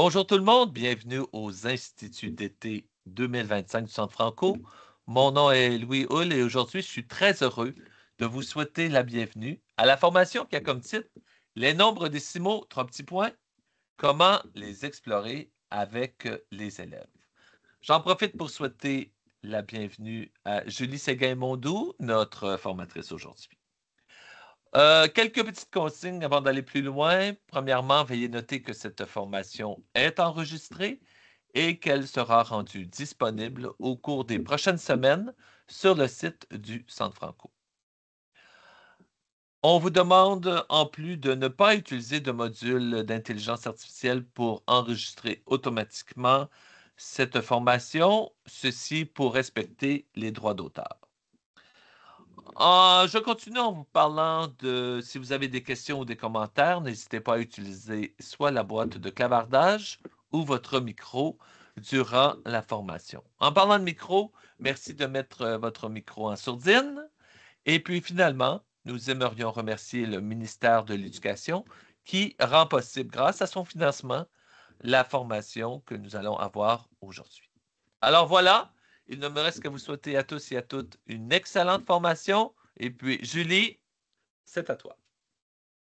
Bonjour tout le monde, bienvenue aux Instituts d'été 2025 du Centre Franco. Mon nom est Louis Hull et aujourd'hui, je suis très heureux de vous souhaiter la bienvenue à la formation qui a comme titre Les nombres décimaux, trois petits points, comment les explorer avec les élèves. J'en profite pour souhaiter la bienvenue à Julie Séguin-Mondou, notre formatrice aujourd'hui. Quelques petites consignes avant d'aller plus loin. Premièrement, veuillez noter que cette formation est enregistrée et qu'elle sera rendue disponible au cours des prochaines semaines sur le site du Centre Franco. On vous demande en plus de ne pas utiliser de module d'intelligence artificielle pour enregistrer automatiquement cette formation, ceci pour respecter les droits d'auteur. Je continue en vous parlant de si vous avez des questions ou des commentaires, n'hésitez pas à utiliser soit la boîte de clavardage ou votre micro durant la formation. En parlant de micro, merci de mettre votre micro en sourdine. Et puis finalement, nous aimerions remercier le ministère de l'Éducation qui rend possible, grâce à son financement, la formation que nous allons avoir aujourd'hui. Alors voilà, il ne me reste qu'à vous souhaiter à tous et à toutes une excellente formation. Et puis, Julie, c'est à toi.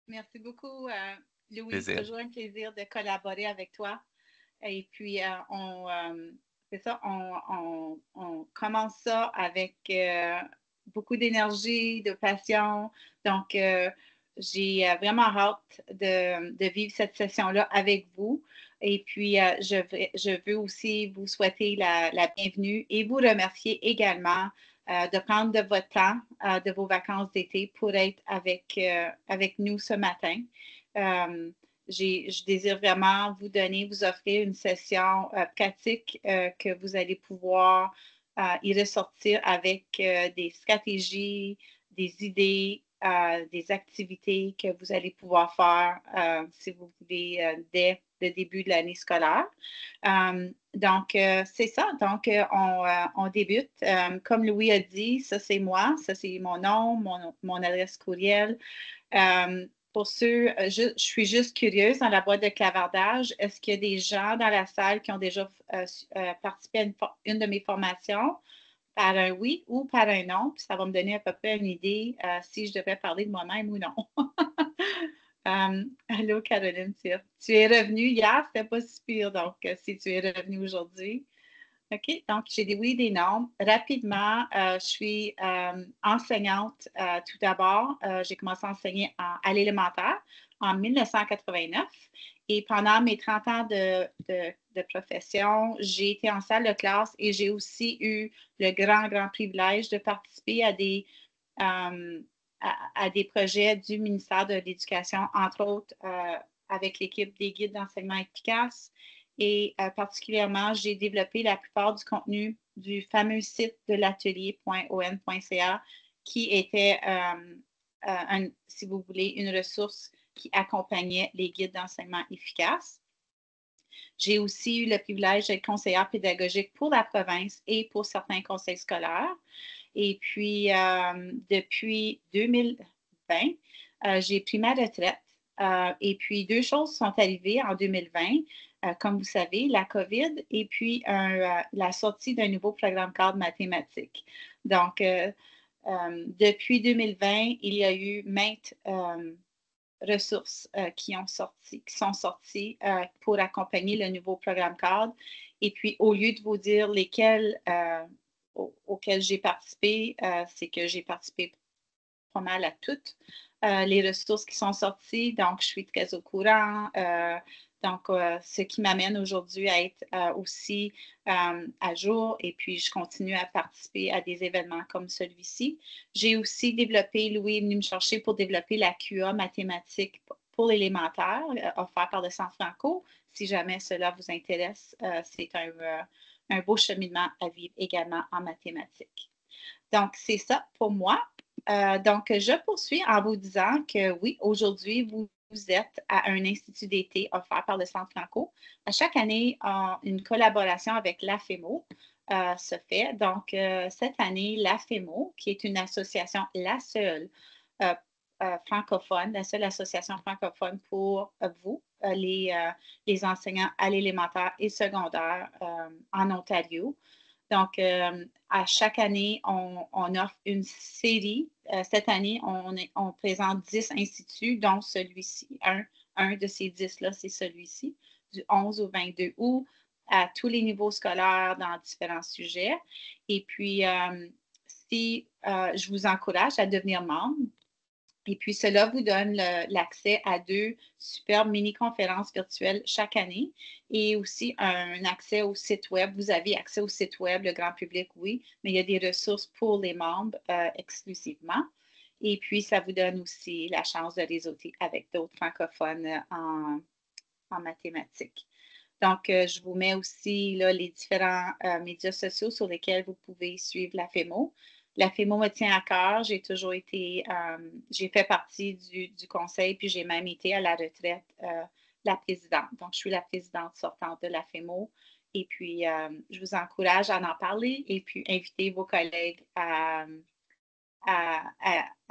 Merci beaucoup, Louis. Plaisir. Toujours un plaisir de collaborer avec toi. Et puis, c'est ça, on commence ça avec beaucoup d'énergie, de passion. Donc, j'ai vraiment hâte de vivre cette session-là avec vous. Et puis, je veux aussi vous souhaiter la bienvenue et vous remercier également de prendre de votre temps, de vos vacances d'été pour être avec nous ce matin. Je désire vraiment vous offrir une session pratique que vous allez pouvoir y ressortir avec des stratégies, des idées, des activités que vous allez pouvoir faire si vous voulez dès le début de l'année scolaire. Donc, c'est ça. Donc, on débute. Comme Louis a dit, ça c'est moi, ça c'est mon nom, mon adresse courriel. Pour ceux, je suis juste curieuse dans la boîte de clavardage. Est-ce qu'il y a des gens dans la salle qui ont déjà participé à une de mes formations par un oui ou par un non? Puis ça va me donner à peu près une idée si je devrais parler de moi-même ou non. Allô, Caroline, tu es revenue hier, c'était pas si pire, donc si tu es revenue aujourd'hui. OK, donc j'ai des oui, des non. Rapidement, je suis enseignante tout d'abord. J'ai commencé à enseigner à l'élémentaire en 1989 et pendant mes 30 ans de profession, j'ai été en salle de classe et j'ai aussi eu le grand privilège de participer euh, à des projets du ministère de l'Éducation, entre autres avec l'équipe des guides d'enseignement efficace. Et particulièrement, j'ai développé la plupart du contenu du fameux site de l'atelier.on.ca qui était, si vous voulez, une ressource qui accompagnait les guides d'enseignement efficace. J'ai aussi eu le privilège d'être conseillère pédagogique pour la province et pour certains conseils scolaires. Et puis, depuis 2020, j'ai pris ma retraite. Et puis, deux choses sont arrivées en 2020. Comme vous savez, la COVID et puis la sortie d'un nouveau programme cadre mathématique. Donc, depuis 2020, il y a eu maintes ressources qui sont sorties pour accompagner le nouveau programme cadre. Et puis, au lieu de vous dire lesquels auxquels j'ai participé, c'est que j'ai participé pas mal à toutes les ressources qui sont sorties. Donc, je suis très au courant. Donc, ce qui m'amène aujourd'hui à être aussi à jour et puis je continue à participer à des événements comme celui-ci. J'ai aussi développé, Louis est venu me chercher pour développer la QA mathématique pour l'élémentaire offert par le Centre Franco. Si jamais cela vous intéresse, c'est un beau cheminement à vivre également en mathématiques. Donc, c'est ça pour moi. Donc, je poursuis en vous disant que oui, aujourd'hui, vous êtes à un institut d'été offert par le Centre Franco. À chaque année, une collaboration avec l'AFEMO se fait. Donc, cette année, l'AFEMO, qui est une association, la seule, francophone, la seule association francophone pour vous, les enseignants à l'élémentaire et secondaire en Ontario. Donc, à chaque année, on offre une série. Cette année, on présente 10 instituts, dont celui-ci. Un de ces 10-là, c'est celui-ci, du 11 au 22 août, à tous les niveaux scolaires dans différents sujets. Et puis, je vous encourage à devenir membre. Et puis, cela vous donne l'accès à 2 superbes mini-conférences virtuelles chaque année et aussi un accès au site web. Vous avez accès au site web, le grand public, oui, mais il y a des ressources pour les membres exclusivement. Et puis, ça vous donne aussi la chance de réseauter avec d'autres francophones en mathématiques. Donc, je vous mets aussi là, les différents médias sociaux sur lesquels vous pouvez suivre la FEMO. La FEMO me tient à cœur. J'ai toujours été, j'ai fait partie du conseil, puis j'ai même été à la retraite la présidente. Donc, je suis la présidente sortante de la FEMO. Et puis, je vous encourage à en parler et puis inviter vos collègues à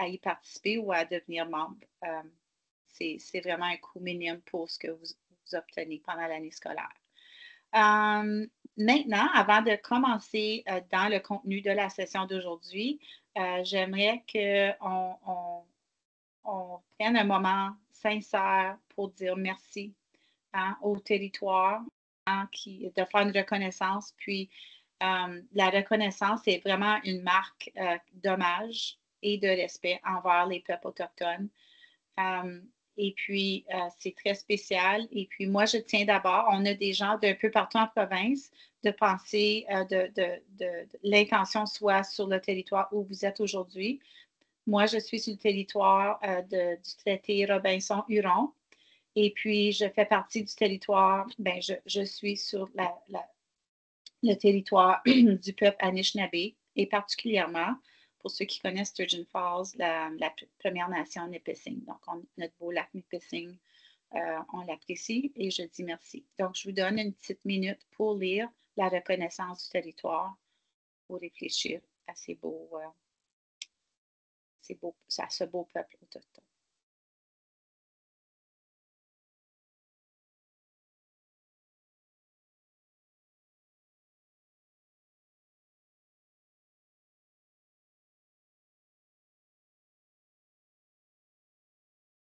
y participer ou à devenir membre. C'est vraiment un coût minime pour ce que vous obtenez pendant l'année scolaire. Maintenant, avant de commencer dans le contenu de la session d'aujourd'hui, j'aimerais qu'on prenne un moment sincère pour dire merci au territoire, de faire une reconnaissance. Puis, la reconnaissance est vraiment une marque d'hommage et de respect envers les peuples autochtones. Et puis, c'est très spécial. Et puis, moi, je tiens d'abord, on a des gens d'un peu partout en province de penser de l'intention soit sur le territoire où vous êtes aujourd'hui. Moi, je suis sur le territoire du traité Robinson-Huron. Et puis, je fais partie du territoire, ben, je suis sur le territoire du peuple Anishinaabe et particulièrement, pour ceux qui connaissent Sturgeon Falls, la Première Nation Nipissing. Donc, notre beau lac Nipissing, on l'apprécie et je dis merci. Donc, je vous donne une petite minute pour lire la reconnaissance du territoire, pour réfléchir à ce beau peuple autochtone.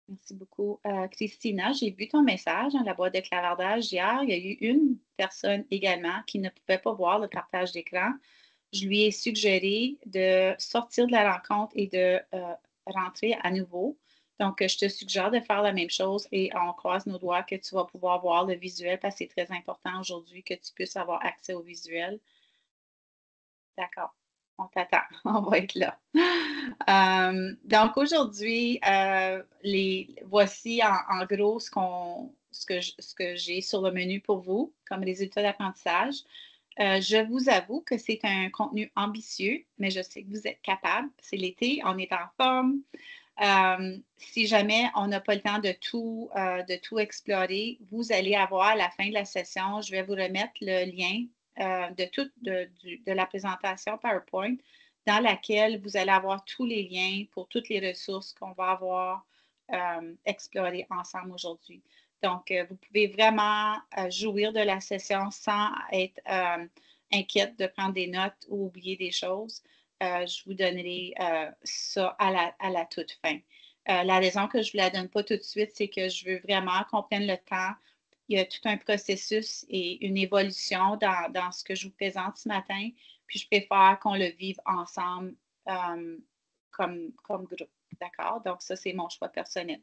Merci beaucoup. Christina, j'ai vu ton message dans la boîte de clavardage hier. Il y a eu une personne également qui ne pouvait pas voir le partage d'écran. Je lui ai suggéré de sortir de la rencontre et de rentrer à nouveau. Donc, je te suggère de faire la même chose et on croise nos doigts que tu vas pouvoir voir le visuel parce que c'est très important aujourd'hui que tu puisses avoir accès au visuel. D'accord. On t'attend. On va être là. Donc, aujourd'hui, voici en gros ce que j'ai sur le menu pour vous comme résultat d'apprentissage. Je vous avoue que c'est un contenu ambitieux, mais je sais que vous êtes capable. C'est l'été, on est en forme. Si jamais on n'a pas le temps de tout explorer, vous allez avoir à la fin de la session, je vais vous remettre le lien de la présentation PowerPoint dans laquelle vous allez avoir tous les liens pour toutes les ressources qu'on va avoir explorées ensemble aujourd'hui. Donc, vous pouvez vraiment jouir de la session sans être inquiète de prendre des notes ou oublier des choses. Je vous donnerai ça à la toute fin. La raison que je ne vous la donne pas tout de suite, c'est que je veux vraiment qu'on prenne le temps. Il y a tout un processus et une évolution dans ce que je vous présente ce matin. Puis je préfère qu'on le vive ensemble comme groupe. D'accord? Donc, ça, c'est mon choix personnel.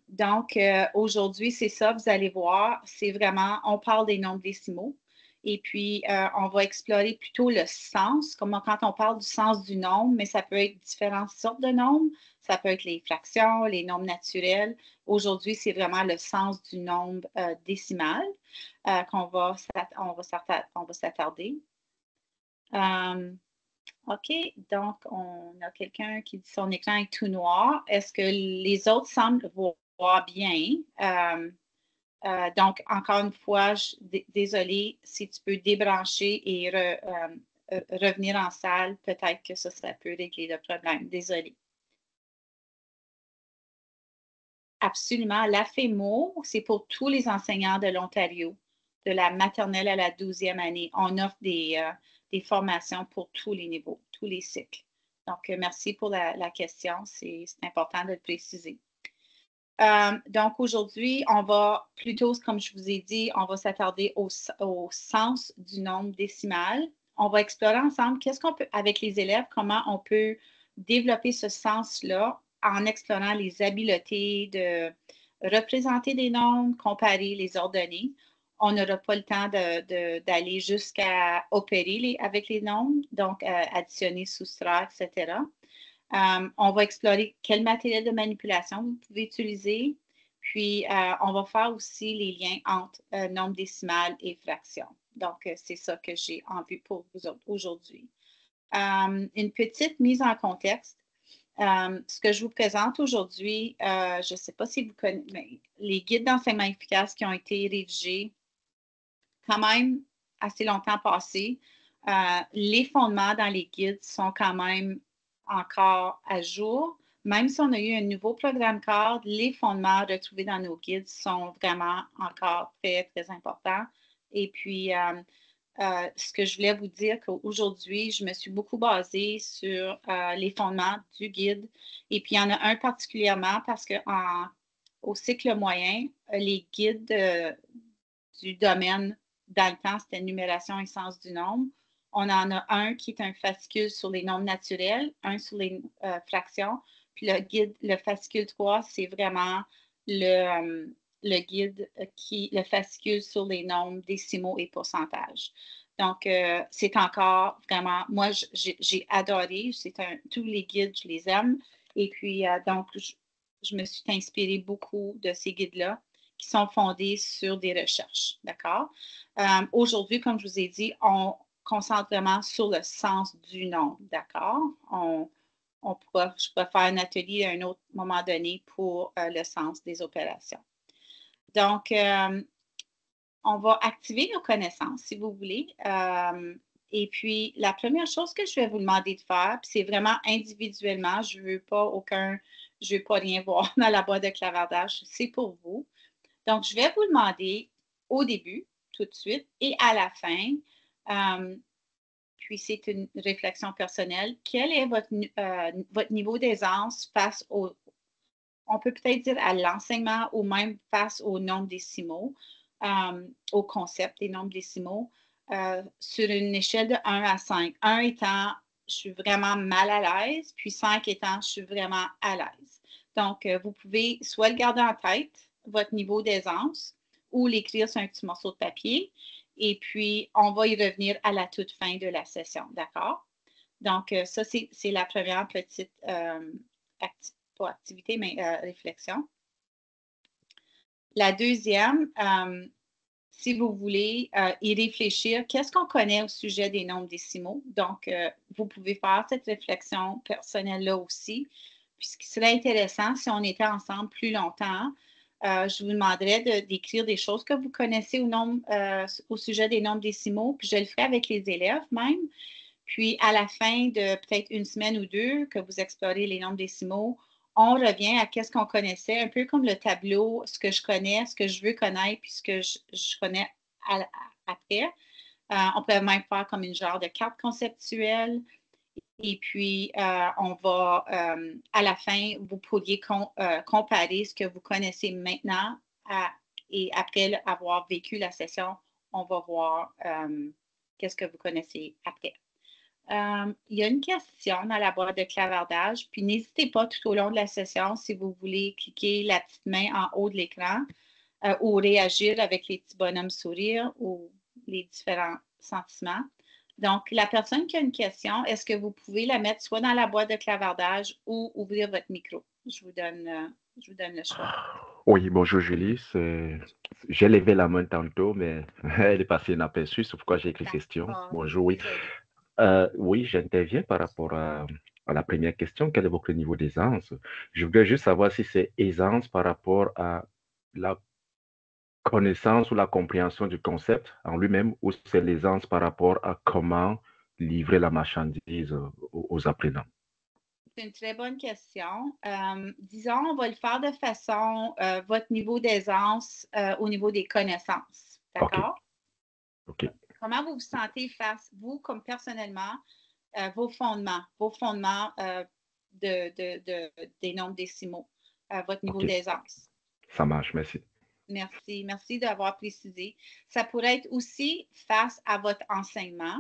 Donc, aujourd'hui, c'est ça, vous allez voir, c'est vraiment, on parle des nombres décimaux. Et puis, on va explorer plutôt le sens, comme quand on parle du sens du nombre, mais ça peut être différentes sortes de nombres. Ça peut être les fractions, les nombres naturels. Aujourd'hui, c'est vraiment le sens du nombre décimal qu'on va s'attarder. OK, donc on a quelqu'un qui dit son écran est tout noir. Est-ce que les autres semblent voir bien? Donc, encore une fois, désolée, si tu peux débrancher et revenir en salle, peut-être que ça peut régler le problème. Désolée. Absolument. L'AFEMO, c'est pour tous les enseignants de l'Ontario, de la maternelle à la 12e année. On offre des formations pour tous les niveaux, tous les cycles. Donc, merci pour la question. C'est important de le préciser. Donc, aujourd'hui, on va plutôt, comme je vous ai dit, on va s'attarder au sens du nombre décimal. On va explorer ensemble qu'est-ce qu'on peut, avec les élèves, comment on peut développer ce sens-là en explorant les habiletés de représenter des nombres, comparer, les ordonner. On n'aura pas le temps d'aller jusqu'à opérer avec les nombres, donc additionner, soustraire, etc. On va explorer quel matériel de manipulation vous pouvez utiliser. Puis, on va faire aussi les liens entre nombre décimal et fraction. Donc, c'est ça que j'ai en vue pour vous aujourd'hui. Une petite mise en contexte. Ce que je vous présente aujourd'hui, je ne sais pas si vous connaissez, mais les guides d'enseignement efficace qui ont été rédigés quand même assez longtemps passés. Les fondements dans les guides sont quand même encore à jour. Même si on a eu un nouveau programme cadre, les fondements retrouvés dans nos guides sont vraiment encore très, très importants. Et puis, ce que je voulais vous dire qu'aujourd'hui, je me suis beaucoup basée sur les fondements du guide. Et puis, il y en a un particulièrement parce qu'au cycle moyen, les guides du domaine, dans le temps, c'était numération et sens du nombre. On en a un qui est un fascicule sur les nombres naturels, un sur les fractions. Puis le fascicule 3, c'est vraiment le guide le fascicule sur les nombres décimaux et pourcentages. Donc, c'est encore vraiment, moi, j'ai adoré. Tous les guides, je les aime. Et puis, donc, je me suis inspirée beaucoup de ces guides-là qui sont fondés sur des recherches. D'accord? Aujourd'hui, comme je vous ai dit, on concentre vraiment sur le sens du nombre. D'accord? Je pourrais faire un atelier à un autre moment donné pour le sens des opérations. Donc, on va activer nos connaissances, si vous voulez. Et puis, la première chose que je vais vous demander de faire, c'est vraiment individuellement, je ne veux pas rien voir dans la boîte de clavardage, c'est pour vous. Donc, je vais vous demander au début, tout de suite, et à la fin, puis c'est une réflexion personnelle, quel est votre niveau d'aisance face on peut peut-être dire à l'enseignement ou même face aux nombres décimaux, au concept des nombres décimaux, sur une échelle de 1 à 5. 1 étant, je suis vraiment mal à l'aise, puis 5 étant, je suis vraiment à l'aise. Donc, vous pouvez soit le garder en tête, votre niveau d'aisance, ou l'écrire sur un petit morceau de papier. Et puis, on va y revenir à la toute fin de la session, d'accord? Donc, ça, c'est la première petite pas activité, mais réflexion. La deuxième, si vous voulez y réfléchir, qu'est-ce qu'on connaît au sujet des nombres décimaux? Donc, vous pouvez faire cette réflexion personnelle-là aussi. Puis, ce qui serait intéressant, si on était ensemble plus longtemps, je vous demanderais d'écrire des choses que vous connaissez au sujet des nombres décimaux, puis je le ferai avec les élèves même. Puis, à la fin de peut-être une semaine ou deux que vous explorez les nombres décimaux, on revient à qu'est-ce qu'on connaissait, un peu comme le tableau, ce que je connais, ce que je veux connaître, puis ce que je connais après. On pourrait même faire comme une genre de carte conceptuelle. Et puis, on va, à la fin, vous pourriez comparer ce que vous connaissez maintenant et après avoir vécu la session, on va voir qu'est-ce que vous connaissez après. Il y a une question dans la boîte de clavardage, puis n'hésitez pas tout au long de la session si vous voulez cliquer la petite main en haut de l'écran ou réagir avec les petits bonhommes sourires ou les différents sentiments. Donc, la personne qui a une question, est-ce que vous pouvez la mettre soit dans la boîte de clavardage ou ouvrir votre micro? Je vous donne le choix. Oui, bonjour Julie. J'ai levé la main tantôt, mais elle est passée inaperçue, c'est pourquoi j'ai écrit question. Bonjour, oui. Oui, j'interviens par rapport à la première question. Quel est votre niveau d'aisance? Je voudrais juste savoir si c'est aisance par rapport à la connaissance ou la compréhension du concept en lui-même ou c'est l'aisance par rapport à comment livrer la marchandise aux apprenants. c'est une très bonne question. Disons, on va le faire de façon, votre niveau d'aisance au niveau des connaissances. D'accord? OK. Comment vous vous sentez face, vous, comme personnellement, vos fondements des nombres décimaux, votre niveau OK. d'aisance? Ça marche, merci. Merci d'avoir précisé. Ça pourrait être aussi face à votre enseignement.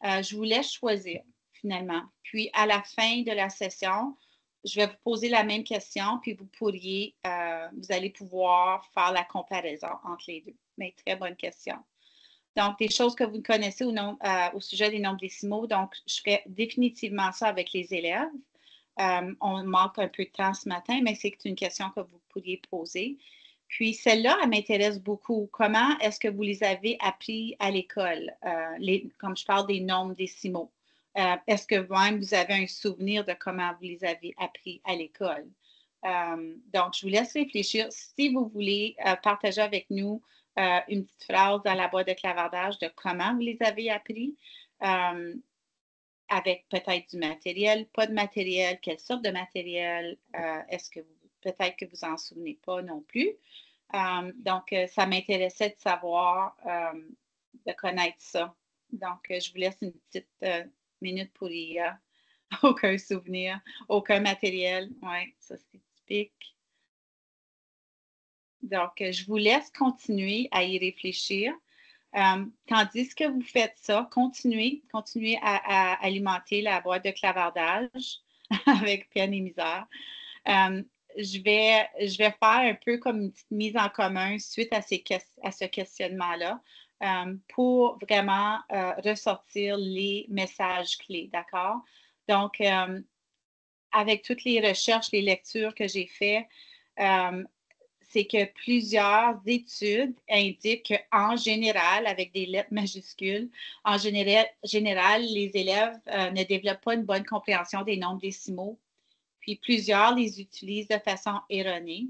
Je vous laisse choisir, finalement. Puis, à la fin de la session, je vais vous poser la même question, puis vous allez pouvoir faire la comparaison entre les deux. Mais très bonne question. Donc, des choses que vous connaissez au sujet des nombres décimaux. Donc, je ferai définitivement ça avec les élèves. On manque un peu de temps ce matin, mais c'est une question que vous pourriez poser. Puis, celle-là, elle m'intéresse beaucoup. Comment est-ce que vous les avez appris à l'école, comme je parle des nombres décimaux? Est-ce que même vous avez un souvenir de comment vous les avez appris à l'école? Donc, je vous laisse réfléchir. Si vous voulez partager avec nous une petite phrase dans la boîte de clavardage de comment vous les avez appris, avec peut-être du matériel, pas de matériel, quelle sorte de matériel, est-ce que peut-être que vous en souvenez pas non plus. Donc, ça m'intéressait de savoir, de connaître ça. Donc, je vous laisse une petite minute pour y aucun souvenir, aucun matériel. Oui, ça c'est typique. Donc, je vous laisse continuer à y réfléchir. Tandis que vous faites ça, continuez à alimenter la boîte de clavardage avec peine et misère. Je vais faire un peu comme une petite mise en commun suite à ce questionnement-là pour vraiment ressortir les messages clés, d'accord? Donc, avec toutes les recherches, les lectures que j'ai faites, c'est que plusieurs études indiquent qu'en général, avec des lettres majuscules, en général, les élèves ne développent pas une bonne compréhension des nombres décimaux. Puis plusieurs les utilisent de façon erronée.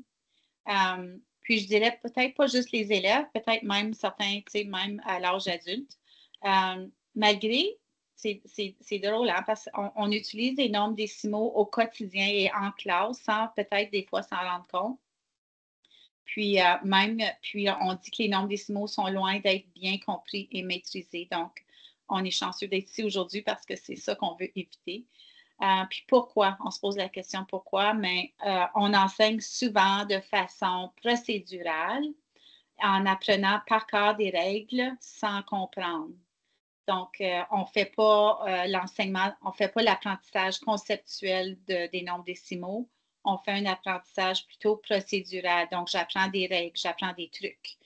Puis je dirais peut-être pas juste les élèves, peut-être même certains, tu sais, même à l'âge adulte. Malgré, c'est drôle, hein, parce qu'on utilise les nombres décimaux au quotidien et en classe sans peut-être des fois s'en rendre compte. Puis on dit que les nombres décimaux sont loin d'être bien compris et maîtrisés. Donc, on est chanceux d'être ici aujourd'hui parce que c'est ça qu'on veut éviter. Puis pourquoi? On se pose la question pourquoi, mais on enseigne souvent de façon procédurale en apprenant par cœur des règles sans comprendre. Donc, on ne fait pas l'enseignement, on ne fait pas l'apprentissage conceptuel des nombres décimaux. On fait un apprentissage plutôt procédural. Donc, j'apprends des règles, j'apprends des trucs.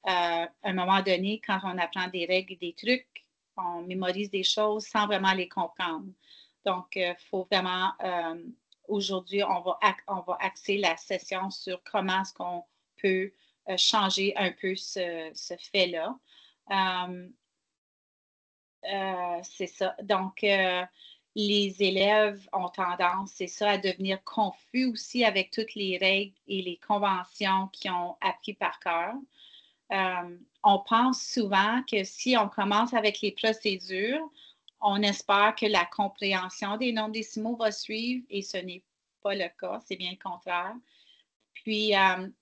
À un moment donné, quand on apprend des règles et des trucs, on mémorise des choses sans vraiment les comprendre. Donc, il faut vraiment, aujourd'hui, on va axer la session sur comment est-ce qu'on peut changer un peu ce fait-là. C'est ça. Donc, les élèves ont tendance, c'est ça, à devenir confus aussi avec toutes les règles et les conventions qu'ils ont appris par cœur. On pense souvent que si on commence avec les procédures, on espère que la compréhension des nombres décimaux va suivre et ce n'est pas le cas, c'est bien le contraire. Puis,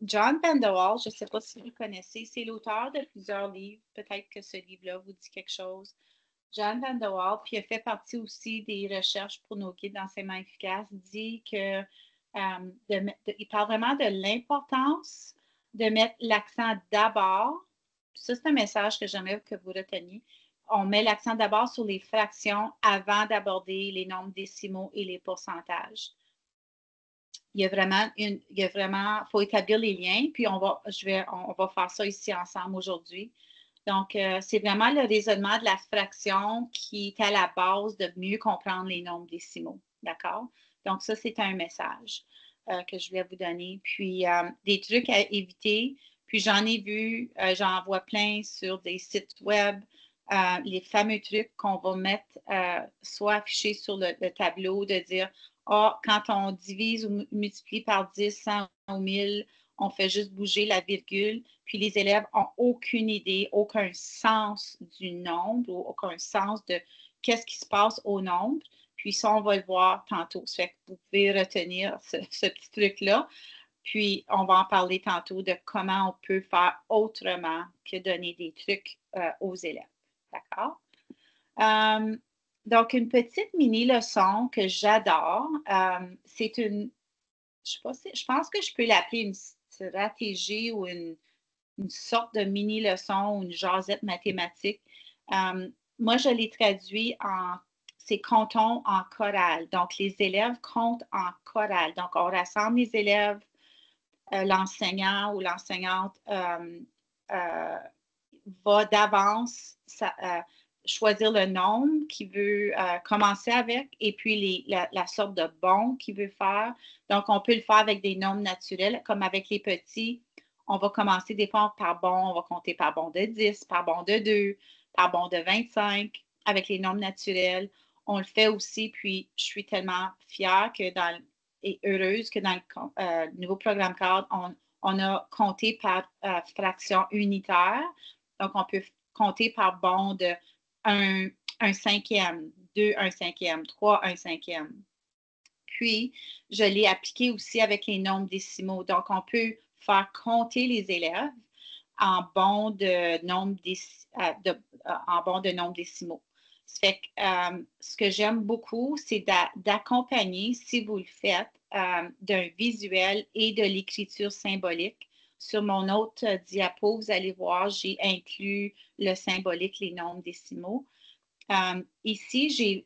John Vanderwall, je ne sais pas si vous le connaissez, c'est l'auteur de plusieurs livres. Peut-être que ce livre-là vous dit quelque chose. John Vanderwall, puis il fait partie aussi des recherches pour nos guides d'enseignement efficace, dit que il parle vraiment de l'importance de mettre l'accent d'abord. Ça, c'est un message que j'aimerais que vous reteniez. On met l'accent d'abord sur les fractions avant d'aborder les nombres décimaux et les pourcentages. Il y a vraiment, faut établir les liens, puis on va faire ça ici ensemble aujourd'hui. Donc, c'est vraiment le raisonnement de la fraction qui est à la base de mieux comprendre les nombres décimaux. D'accord? Donc, ça, c'est un message que je voulais vous donner. Puis, des trucs à éviter. Puis, j'en ai vu, j'en vois plein sur des sites web, les fameux trucs qu'on va mettre soit affichés sur le tableau, de dire, quand on divise ou multiplie par 10, 100 ou 1000, on fait juste bouger la virgule, puis les élèves n'ont aucune idée, aucun sens du nombre ou aucun sens de qu'est-ce qui se passe au nombre. Puis ça, on va le voir tantôt. Ça fait que vous pouvez retenir ce petit truc-là. Puis, on va en parler tantôt de comment on peut faire autrement que donner des trucs aux élèves. D'accord? Donc, une petite mini-leçon que j'adore, c'est je pense que je peux l'appeler une stratégie ou une sorte de mini-leçon ou une jasette mathématique. Moi, je l'ai traduit c'est comptons en chorale. Donc, les élèves comptent en chorale. Donc, on rassemble les élèves, l'enseignant ou l'enseignante va d'avance choisir le nombre qu'il veut commencer avec et puis la sorte de bon qu'il veut faire. Donc, on peut le faire avec des nombres naturels, comme avec les petits. On va commencer des fois par bon, on va compter par bon de 10, par bon de 2, par bon de 25, avec les nombres naturels. On le fait aussi, puis je suis tellement fière et heureuse que dans le nouveau programme cadre, on a compté par fraction unitaire. Donc, on peut compter par bon de 1 cinquième, 2 1 cinquième, 3 1 cinquième. Puis, je l'ai appliqué aussi avec les nombres décimaux. Donc, on peut faire compter les élèves en bons de nombres décimaux. Ça fait que, ce que j'aime beaucoup, c'est d'accompagner, si vous le faites, d'un visuel et de l'écriture symbolique. Sur mon autre diapo, vous allez voir, j'ai inclus le symbolique, les nombres décimaux. Ici, j'ai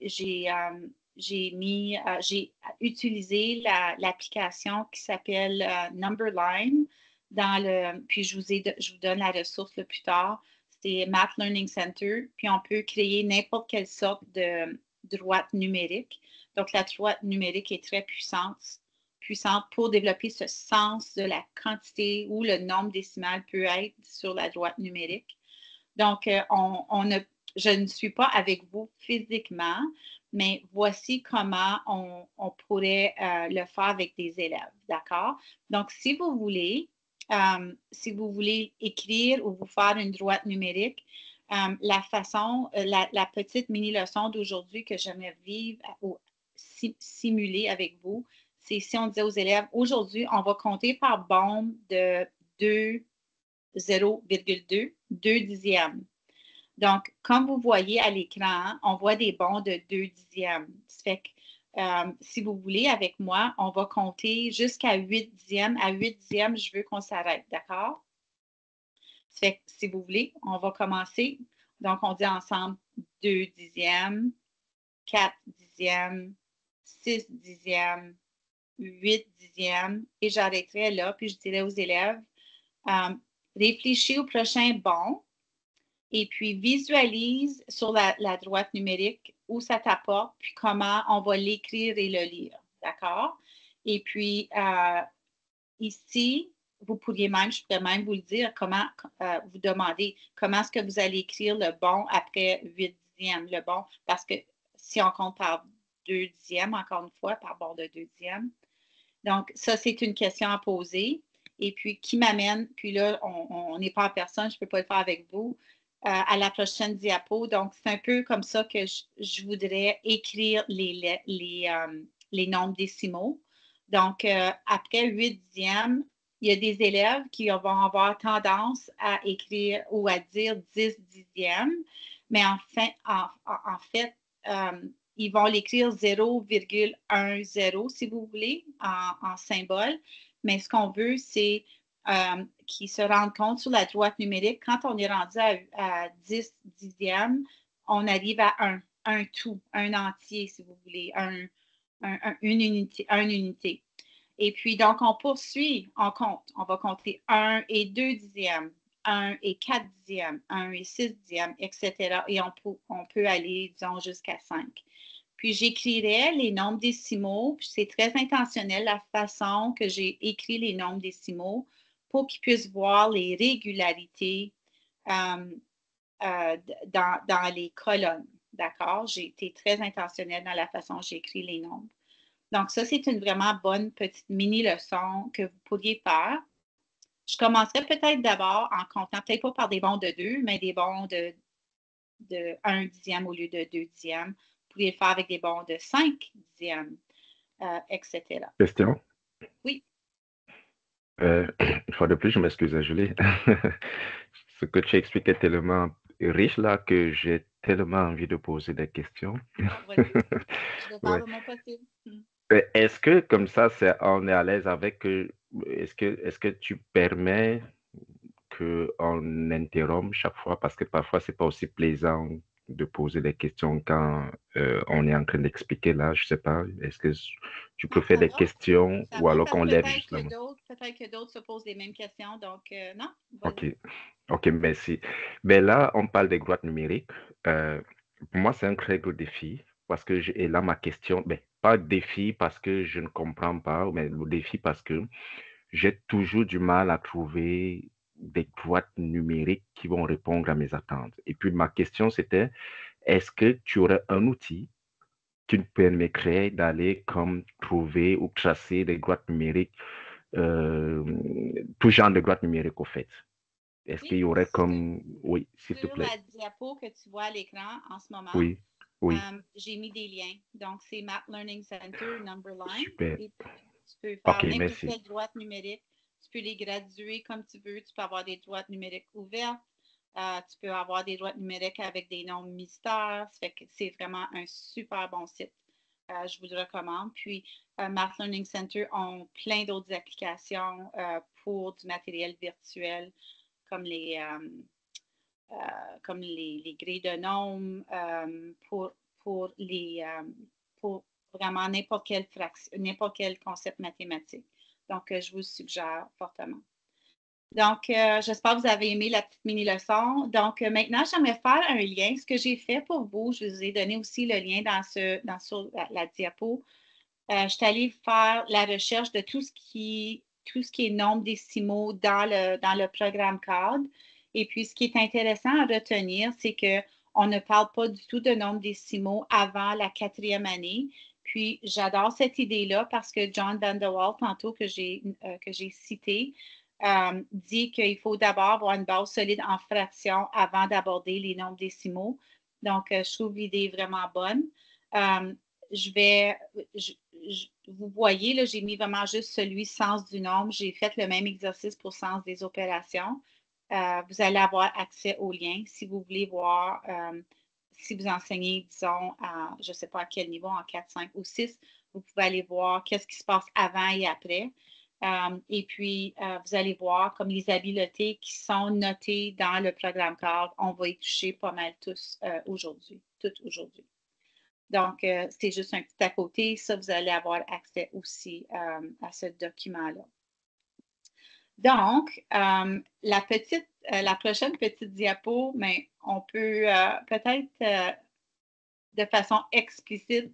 utilisé l'application qui s'appelle Numberline puis je vous donne la ressource plus tard. C'est Math Learning Center, puis on peut créer n'importe quelle sorte de droite numérique. Donc, la droite numérique est très puissante pour développer ce sens de la quantité où le nombre décimal peut être sur la droite numérique. Donc, je ne suis pas avec vous physiquement, mais voici comment on pourrait le faire avec des élèves, d'accord? Donc, si vous voulez écrire ou vous faire une droite numérique, la petite mini-leçon d'aujourd'hui que j'aimerais vivre ou simuler avec vous, c'est si on disait aux élèves, aujourd'hui, on va compter par bombe de 0,2 dixièmes. Donc, comme vous voyez à l'écran, on voit des bons de 2 dixièmes. Ça fait que si vous voulez, avec moi, on va compter jusqu'à 8 dixièmes. À 8 dixièmes, je veux qu'on s'arrête, d'accord? Ça fait que si vous voulez, on va commencer. Donc, on dit ensemble 2 dixièmes, 4 dixièmes, 6 dixièmes, 8 dixièmes. Et j'arrêterai là, puis je dirai aux élèves, réfléchis au prochain bon. Et puis, visualise sur la droite numérique où ça t'apporte, puis comment on va l'écrire et le lire. D'accord? Et puis, ici, je pourrais même vous le dire, comment vous demander comment est-ce que vous allez écrire le bon après 8 dixièmes, le bon, parce que si on compte par 2 dixièmes, encore une fois, par bord de 2 dixièmes. Donc, ça, c'est une question à poser. Et puis, qui m'amène, puis là, on n'est pas en personne, je ne peux pas le faire avec vous, à la prochaine diapo. Donc, c'est un peu comme ça que je voudrais écrire les nombres décimaux. Donc, après 8 dixièmes, il y a des élèves qui vont avoir tendance à écrire ou à dire 10 dixièmes, mais en fait, ils vont l'écrire 0,10 si vous voulez, en symbole. Mais ce qu'on veut, c'est qu'ils se rendent compte sur la droite numérique, quand on est rendu à 10 dixièmes, on arrive à un tout, un entier, si vous voulez, une unité. Et puis, donc, on poursuit, on compte. On va compter 1 et 2 dixièmes, 1 et 4 dixièmes, 1 et 6 dixièmes, etc. Et on peut aller, disons, jusqu'à 5. Puis, j'écrirai les nombres décimaux. C'est très intentionnel la façon que j'ai écrit les nombres décimaux pour qu'ils puissent voir les régularités dans les colonnes. D'accord? J'ai été très intentionnelle dans la façon dont j'ai écrit les nombres. Donc, ça, c'est une vraiment bonne petite mini-leçon que vous pourriez faire. Je commencerai peut-être d'abord en comptant, peut-être pas par des bons de 2, mais des bons de 1 dixième au lieu de 2 dixièmes pourriez le faire avec des bons de 5 dixièmes, etc. Question? Oui. Une fois de plus, je m'excuse, Julie. Ce que tu expliques est tellement riche là que j'ai tellement envie de poser des questions. Vas-y. Je vais faire Ouais. de mon possible. Est-ce que comme ça, on est à l'aise avec est-ce que tu permets qu'on interrompe chaque fois parce que parfois c'est pas aussi plaisant de poser des questions quand on est en train d'expliquer là, je sais pas, est-ce que tu peux faire Ça des va. questions Ça ou va alors parce qu'on que lève juste la main? peut-être que d'autres se posent les mêmes questions. Donc, non, Ok, vas-y. ok, merci. Mais là, on parle des droites numériques. Euh, pour moi, c'est un très gros défi parce que et là, ma question, ben, pas défi parce que je ne comprends pas, mais le défi parce que j'ai toujours du mal à trouver des droites numériques qui vont répondre à mes attentes. Et puis, ma question, c'était, est-ce que tu aurais un outil qui nous permettrait d'aller comme trouver ou tracer des droites numériques, euh, tout genre de droites numériques au fait? Est-ce qu'il Oui, y aurait comme... Oui, s'il te sur plaît. la diapo que tu vois à l'écran en ce moment, Oui, oui, j'ai mis des liens. Donc, c'est Math Learning Center, Numberline. super. Et puis, tu peux Ok, faire n'importe merci. quelle droite numérique. Tu peux les graduer comme tu veux. Tu peux avoir des droites numériques ouvertes. Tu peux avoir des droites numériques avec des noms mystères. Ça fait que c'est vraiment un super bon site. Je vous le recommande. Puis, Math Learning Center ont plein d'autres applications pour du matériel virtuel comme les grilles de nombres pour vraiment n'importe quel concept mathématique. Donc, je vous le suggère fortement. Donc, j'espère que vous avez aimé la petite mini-leçon. Donc, maintenant, j'aimerais faire un lien. Ce que j'ai fait pour vous, je vous ai donné aussi le lien sur la diapo. Je suis allée faire la recherche de tout ce qui est nombres décimaux dans le programme CADE. Et puis, ce qui est intéressant à retenir, c'est qu'on ne parle pas du tout de nombres décimaux avant la 4e année. Puis, j'adore cette idée-là parce que John Van der Waal, tantôt que j'ai cité, dit qu'il faut d'abord avoir une base solide en fractions avant d'aborder les nombres décimaux. Donc, je trouve l'idée vraiment bonne. Vous voyez, là, j'ai mis vraiment juste celui sens du nombre. J'ai fait le même exercice pour sens des opérations. Vous allez avoir accès au lien si vous voulez voir, si vous enseignez, disons, je ne sais pas à quel niveau, en 4, 5 ou 6, vous pouvez aller voir qu'est-ce qui se passe avant et après. Et puis, vous allez voir comme les habiletés qui sont notées dans le programme CADE, on va y toucher pas mal tous aujourd'hui, toutes aujourd'hui. Donc, c'est juste un petit à côté. Ça, vous allez avoir accès aussi à ce document-là. Donc, la prochaine petite diapo, mais on peut peut-être de façon explicite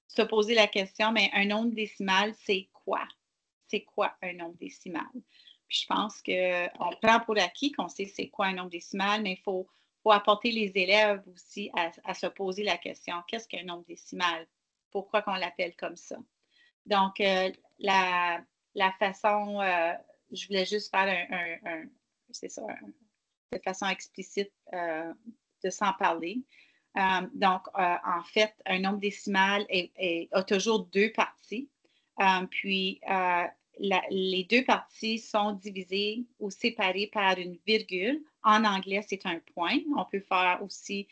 se poser la question, mais un nombre décimal, c'est quoi? C'est quoi un nombre décimal? Puis je pense qu'on prend pour acquis qu'on sait c'est quoi un nombre décimal, mais il faut apporter les élèves aussi à se poser la question, qu'est-ce qu'un nombre décimal? Pourquoi qu'on l'appelle comme ça? Donc, la façon, je voulais juste faire c'est ça, de façon explicite de s'en parler. Donc, en fait, un nombre décimal a toujours deux parties. Puis, les deux parties sont divisées ou séparées par une virgule. En anglais, c'est un point. On peut faire aussi,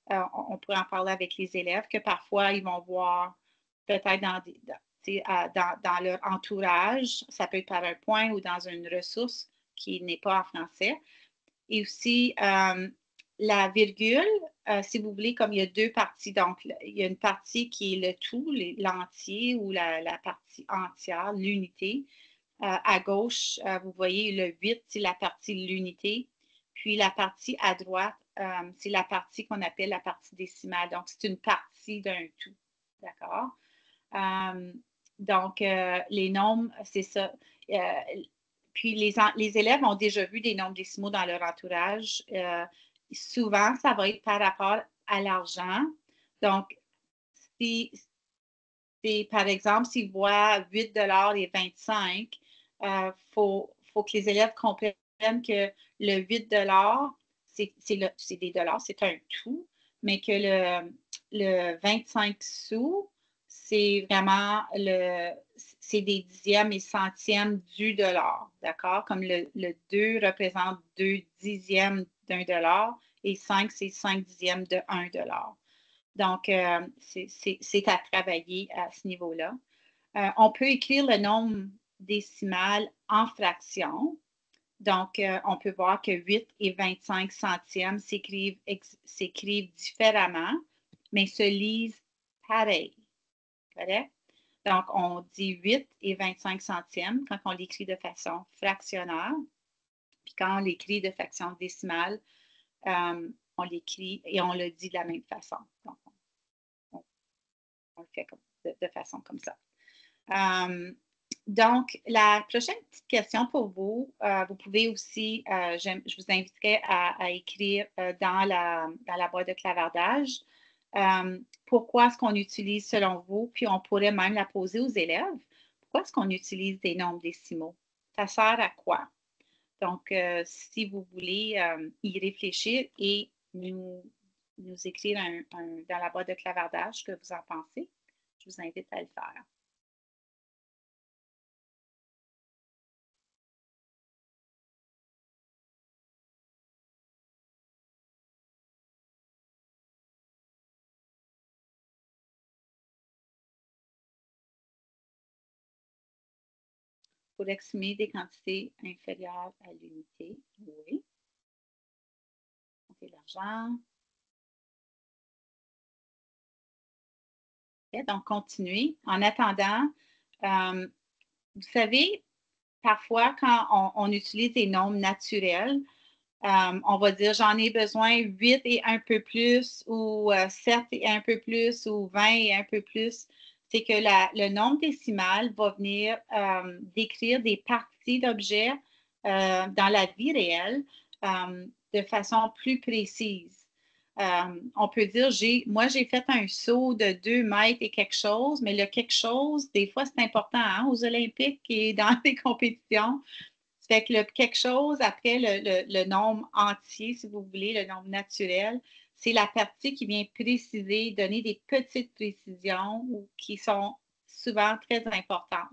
on pourrait en parler avec les élèves, que parfois, ils vont voir peut-être dans leur entourage, ça peut être par un point ou dans une ressource qui n'est pas en français. Et aussi, la virgule, si vous voulez, comme il y a deux parties, donc il y a une partie qui est le tout, l'entier ou la partie entière, l'unité. À gauche, vous voyez le 8, c'est la partie de l'unité. Puis la partie à droite, c'est la partie qu'on appelle la partie décimale. Donc, c'est une partie d'un tout. D'accord? Donc, les nombres, c'est ça. Puis, les élèves ont déjà vu des nombres décimaux dans leur entourage. Souvent, ça va être par rapport à l'argent. Donc, par exemple, s'ils voient 8 et 25, il faut que les élèves comprennent que le 8 c'est des dollars, c'est un tout, mais que le 25 sous, c'est vraiment c'est des dixièmes et centièmes du dollar, d'accord? Comme le 2 représente 2 dixièmes d'un dollar et 5, c'est 5 dixièmes de 1 dollar. Donc, c'est à travailler à ce niveau-là. On peut écrire le nombre décimal en fractions. Donc, on peut voir que 8 et 25 centièmes s'écrivent différemment, mais se lisent pareil. Correct? Donc, on dit 8 et 25 centièmes quand on l'écrit de façon fractionnaire. Puis quand on l'écrit de façon décimale, on l'écrit et on le dit de la même façon. Donc, on le fait de façon comme ça. Donc, la prochaine petite question pour vous, vous pouvez aussi, je vous inviterai à écrire dans la boîte de clavardage pourquoi est-ce qu'on utilise selon vous, puis on pourrait même la poser aux élèves. Pourquoi est-ce qu'on utilise des nombres décimaux? Ça sert à quoi? Donc, si vous voulez y réfléchir et nous écrire dans la boîte de clavardage ce que vous en pensez, je vous invite à le faire. Pour exprimer des quantités inférieures à l'unité. Oui. Compter l'argent. Okay, donc, continuez. En attendant, vous savez, parfois, quand on utilise des nombres naturels, on va dire j'en ai besoin 8 et un peu plus, ou 7 et un peu plus, ou 20 et un peu plus. C'est que le nombre décimal va venir décrire des parties d'objets dans la vie réelle de façon plus précise. On peut dire, moi, j'ai fait un saut de 2 mètres et quelque chose, mais le quelque chose, des fois, c'est important hein, aux Olympiques et dans les compétitions. Ça fait que le quelque chose, après le nombre entier, si vous voulez, le nombre naturel, c'est la partie qui vient préciser, donner des petites précisions qui sont souvent très importantes.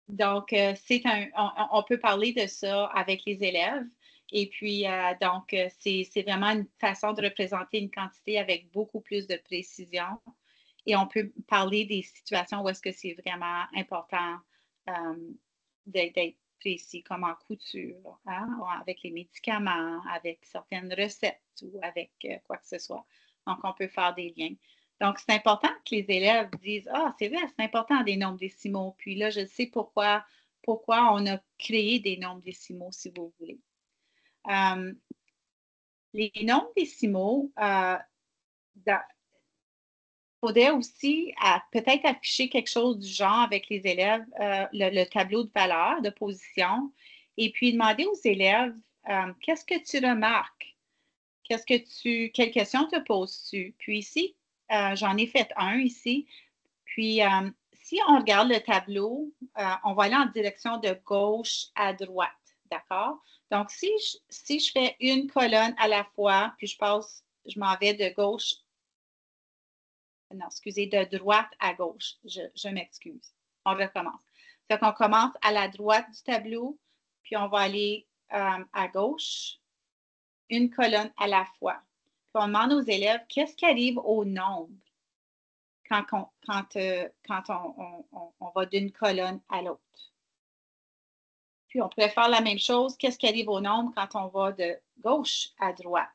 Donc, on peut parler de ça avec les élèves. Et puis, donc, c'est vraiment une façon de représenter une quantité avec beaucoup plus de précision. Et on peut parler des situations où est-ce que c'est vraiment important d'être précis, comme en couture, hein, avec les médicaments, avec certaines recettes ou avec quoi que ce soit. Donc, on peut faire des liens. Donc, c'est important que les élèves disent « Ah, c'est vrai, c'est important des nombres décimaux. » Puis là, je sais pourquoi on a créé des nombres décimaux, si vous voulez. Les nombres décimaux, il faudrait aussi peut-être afficher quelque chose du genre avec les élèves, le tableau de valeur, de position, et puis demander aux élèves qu'est-ce que tu remarques? Quelle question te poses-tu? Puis ici, j'en ai fait un ici. Puis, si on regarde le tableau, on va aller en direction de gauche à droite, d'accord? Donc, si je fais une colonne à la fois, puis je m'en vais de gauche, non, excusez, de droite à gauche. Je m'excuse. On recommence. Donc, on commence à la droite du tableau, puis on va aller à gauche, une colonne à la fois. Puis on demande aux élèves qu'est-ce qui arrive au nombre quand on va d'une colonne à l'autre. Puis on pourrait faire la même chose, qu'est-ce qui arrive au nombre quand on va de gauche à droite.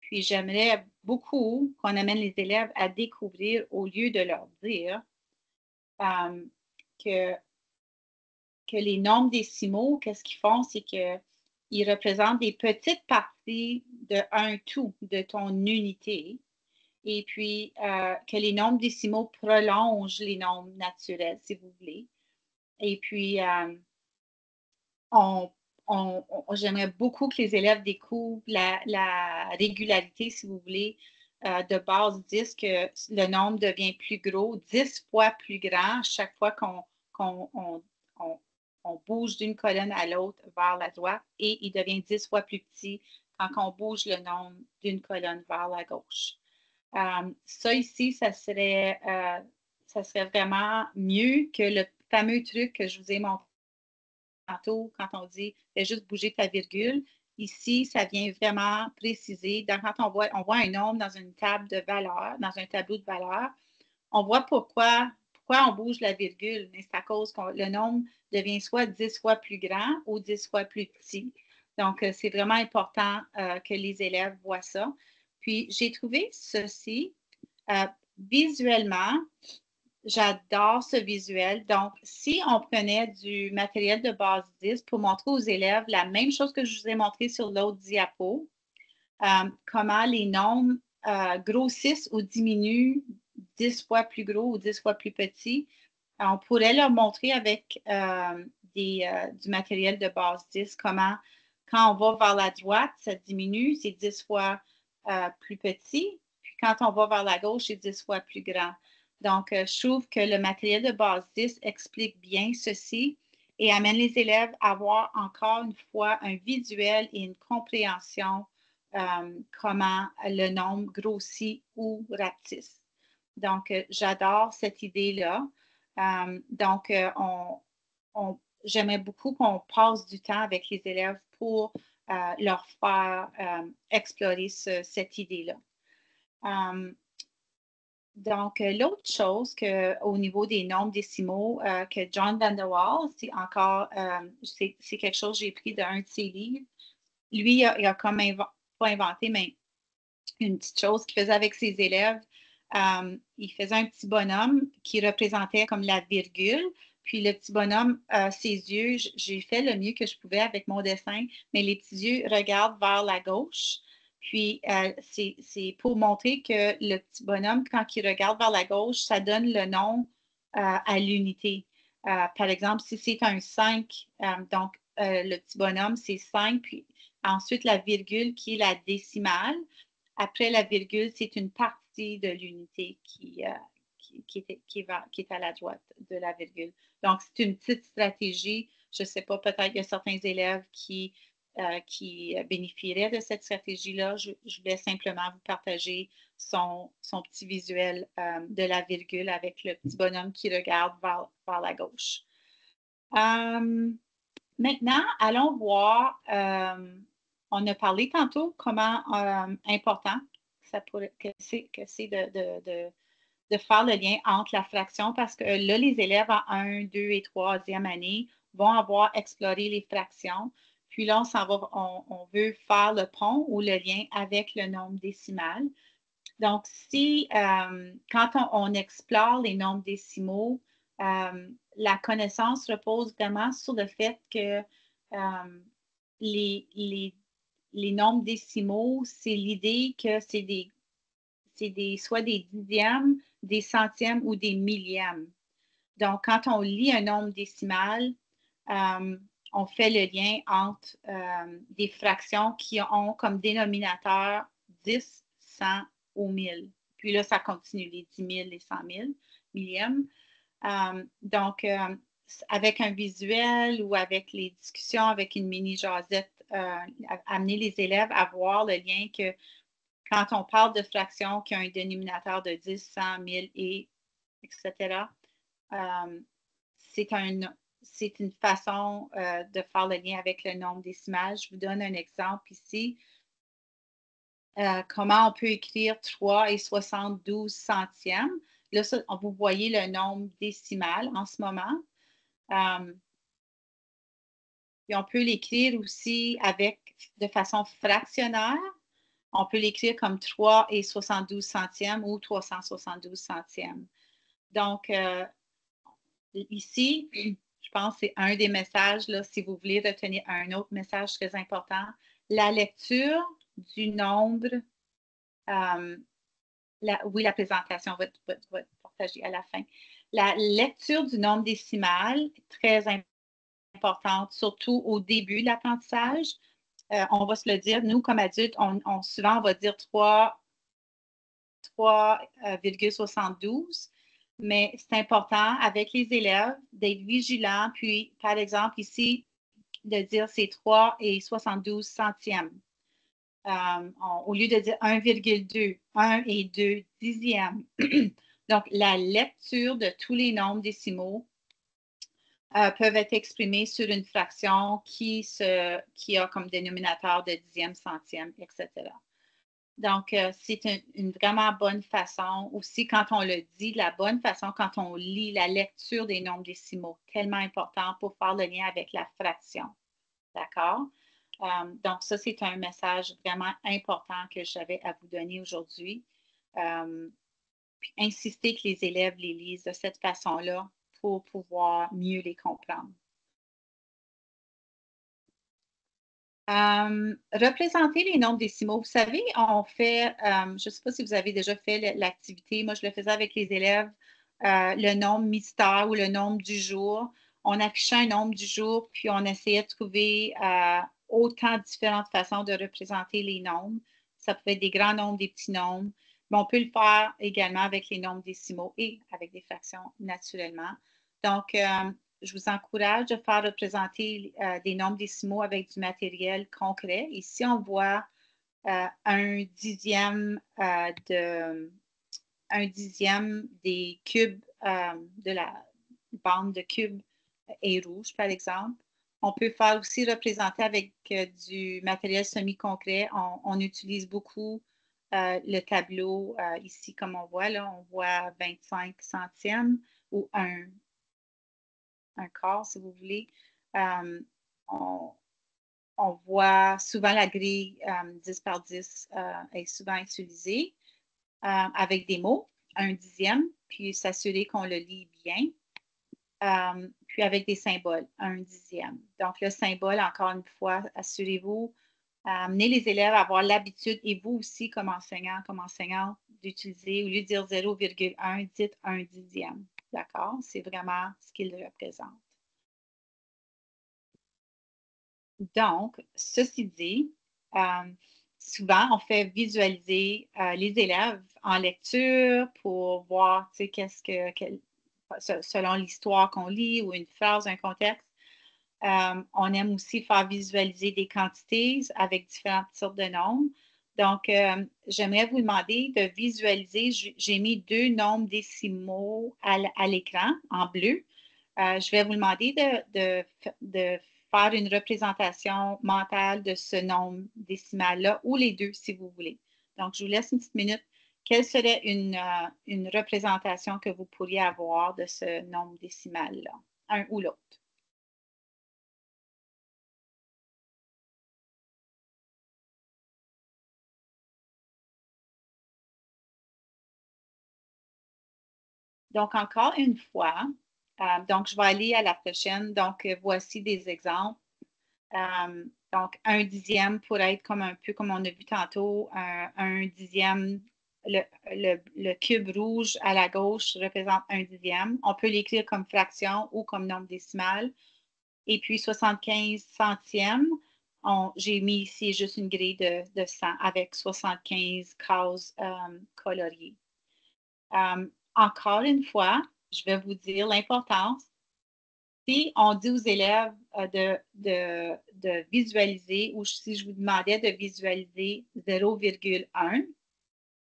Puis j'aimerais beaucoup qu'on amène les élèves à découvrir, au lieu de leur dire que les nombres décimaux, qu'est-ce qu'ils font, c'est qu'ils représentent des petites parties d'un tout, de ton unité. Et puis, que les nombres décimaux prolongent les nombres naturels, si vous voulez. Et puis, j'aimerais beaucoup que les élèves découvrent la régularité, si vous voulez, de base 10, que le nombre devient plus gros, 10 fois plus grand chaque fois qu'on bouge d'une colonne à l'autre vers la droite, et il devient 10 fois plus petit quand on bouge le nombre d'une colonne vers la gauche. Ça ici, ça serait vraiment mieux que le fameux truc que je vous ai montré tantôt quand on dit fais juste bouger ta virgule. Ici, ça vient vraiment préciser. Donc, quand on voit un nombre dans une table de valeurs, dans un tableau de valeurs, on voit pourquoi on bouge la virgule. Mais c'est à cause que le nombre devient soit 10 fois plus grand ou 10 fois plus petit. Donc, c'est vraiment important que les élèves voient ça. Puis, j'ai trouvé ceci visuellement. J'adore ce visuel. Donc, si on prenait du matériel de base 10 pour montrer aux élèves la même chose que je vous ai montré sur l'autre diapo, comment les nombres grossissent ou diminuent 10 fois plus gros ou 10 fois plus petits, on pourrait leur montrer avec du matériel de base 10 comment, quand on va vers la droite, ça diminue, c'est 10 fois plus petit. Puis quand on va vers la gauche, c'est 10 fois plus grand. Donc, je trouve que le matériel de base 10 explique bien ceci et amène les élèves à avoir encore une fois un visuel et une compréhension comment le nombre grossit ou rapetisse. Donc, j'adore cette idée-là. Donc, j'aimais beaucoup qu'on passe du temps avec les élèves pour leur faire explorer cette idée-là. Donc, l'autre chose au niveau des nombres décimaux que John Van der Waal, c'est encore, c'est quelque chose que j'ai pris d'un de ses livres. Lui, il a comme pas inventé, mais une petite chose qu'il faisait avec ses élèves. Il faisait un petit bonhomme qui représentait comme la virgule. Puis le petit bonhomme, ses yeux, j'ai fait le mieux que je pouvais avec mon dessin, mais les petits yeux regardent vers la gauche. Puis, c'est pour montrer que le petit bonhomme, quand il regarde vers la gauche, ça donne le nom à l'unité. Par exemple, si c'est un 5, donc le petit bonhomme, c'est 5, puis ensuite la virgule qui est la décimale. Après la virgule, c'est une partie de l'unité qui est à la droite de la virgule. Donc, c'est une petite stratégie. Je ne sais pas, peut-être qu'il y a certains élèves qui bénéficieraient de cette stratégie-là. Je voulais simplement vous partager son petit visuel de la virgule avec le petit bonhomme qui regarde vers la gauche. Maintenant, allons voir, on a parlé tantôt comment important que c'est de faire le lien entre la fraction parce que là, les élèves en 1, 2 et 3e année vont avoir exploré les fractions. Puis là, on veut faire le pont ou le lien avec le nombre décimal. Donc, quand on explore les nombres décimaux, la connaissance repose vraiment sur le fait que les nombres décimaux, c'est l'idée que c'est soit des dixièmes, des centièmes ou des millièmes. Donc, quand on lit un nombre décimal, on fait le lien entre des fractions qui ont comme dénominateur 10, 100 ou 1000. Puis là, ça continue, les 10 000, les 100 000 millièmes. Donc, avec un visuel ou avec les discussions, avec une mini-jasette, amener les élèves à voir le lien que quand on parle de fractions qui ont un dénominateur de 10, 100, 1000 et etc., c'est une façon de faire le lien avec le nombre décimal. Je vous donne un exemple ici. Comment on peut écrire 3 et 72 centièmes. Là, vous voyez le nombre décimal en ce moment. Puis on peut l'écrire aussi de façon fractionnaire. On peut l'écrire comme 3 et 72 centièmes ou 372 centièmes. Donc, ici, je pense que c'est un des messages, là, si vous voulez retenir un autre message très important, la lecture du nombre, la présentation va être partagée à la fin. La lecture du nombre décimal est très importante, surtout au début de l'apprentissage. On va se le dire, nous, comme adultes, souvent, on va dire 3,72, mais c'est important avec les élèves d'être vigilants, puis, par exemple, ici, de dire c'est 3 et 72 centièmes. Au lieu de dire 1,2, 1 et 2 dixièmes. Donc, la lecture de tous les nombres décimaux peuvent être exprimés sur une fraction qui a comme dénominateur de dixième, centième, etc. Donc, c'est une vraiment bonne façon aussi quand on le dit, la bonne façon quand on lit la lecture des nombres décimaux, tellement important pour faire le lien avec la fraction. D'accord? Donc, ça, c'est un message vraiment important que j'avais à vous donner aujourd'hui. Puis, insister que les élèves les lisent de cette façon-là pour pouvoir mieux les comprendre. Représenter les nombres décimaux. Vous savez, on fait, je ne sais pas si vous avez déjà fait l'activité, moi je le faisais avec les élèves, le nombre mystère ou le nombre du jour. On affichait un nombre du jour, puis on essayait de trouver autant différentes façons de représenter les nombres. Ça peut être des grands nombres, des petits nombres. Mais on peut le faire également avec les nombres décimaux et avec des fractions naturellement. Donc, je vous encourage de faire représenter des nombres décimaux avec du matériel concret. Ici, on voit un dixième des cubes de la bande de cubes et rouge, par exemple. On peut faire aussi représenter avec du matériel semi-concret. On utilise beaucoup le tableau ici, comme on voit là, on voit 25 centièmes ou un quart, si vous voulez. On voit souvent la grille 10 par 10 est souvent utilisée avec des mots, un dixième, puis s'assurer qu'on le lit bien. Puis avec des symboles, un dixième. Donc, le symbole, encore une fois, assurez-vous, amenez les élèves à avoir l'habitude, et vous aussi, comme enseignant, comme enseignante, d'utiliser, au lieu de dire 0,1, dites un dixième. D'accord? C'est vraiment ce qu'il représente. Donc, ceci dit, souvent, on fait visualiser les élèves en lecture pour voir, tu sais, selon l'histoire qu'on lit ou une phrase, un contexte. On aime aussi faire visualiser des quantités avec différentes sortes de nombres. Donc, j'aimerais vous demander de visualiser, j'ai mis 2 nombres décimaux à l'écran en bleu. Je vais vous demander de faire une représentation mentale de ce nombre décimal-là ou les deux si vous voulez. Donc, je vous laisse une petite minute. Quelle serait une représentation que vous pourriez avoir de ce nombre décimal-là, un ou l'autre? Donc, encore une fois, donc je vais aller à la prochaine. Donc, voici des exemples. Donc, un dixième pourrait être comme un peu comme on a vu tantôt, un dixième, le cube rouge à la gauche représente un dixième. On peut l'écrire comme fraction ou comme nombre décimal. Et puis, 75 centièmes, j'ai mis ici juste une grille de 100 avec 75 cases coloriées. Encore une fois, je vais vous dire l'importance. Si on dit aux élèves de visualiser, ou si je vous demandais de visualiser 0,1